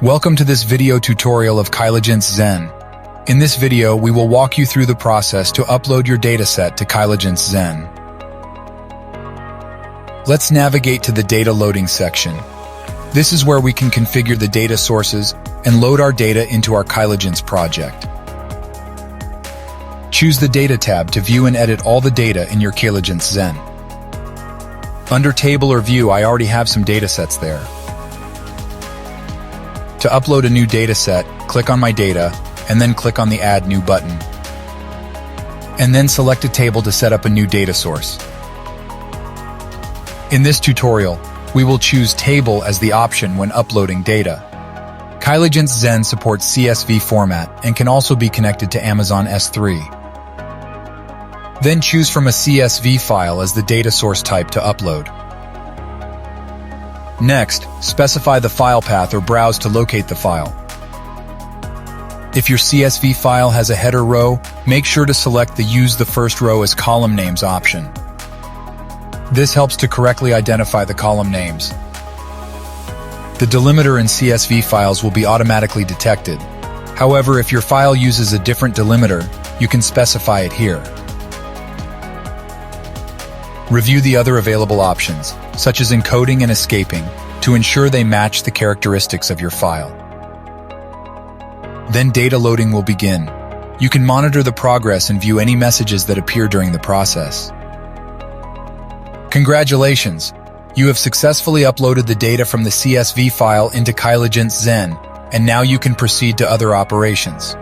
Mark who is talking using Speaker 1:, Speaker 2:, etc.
Speaker 1: Welcome to this video tutorial of Kyligence Zen. In this video, we will walk you through the process to upload your dataset to Kyligence Zen. Let's navigate to the data loading section. This is where we can configure the data sources and load our data into our Kyligence project. Choose the Data tab to view and edit all the data in your Kyligence Zen. Under Table or View, I already have some datasets there. To upload a new dataset, click on My Data, and then click on the Add New button. And then select a table to set up a new data source. In this tutorial, we will choose Table as the option when uploading data. Kyligence Zen supports CSV format and can also be connected to Amazon S3. Then choose from a CSV file as the data source type to upload. Next, specify the file path or browse to locate the file. If your CSV file has a header row, make sure to select the Use the first row as column names option. This helps to correctly identify the column names. The delimiter in CSV files will be automatically detected. However, if your file uses a different delimiter, you can specify it here. Review the other available options, such as encoding and escaping, to ensure they match the characteristics of your file. Then data loading will begin. You can monitor the progress and view any messages that appear during the process. Congratulations! You have successfully uploaded the data from the CSV file into Kyligence Zen, and now you can proceed to other operations.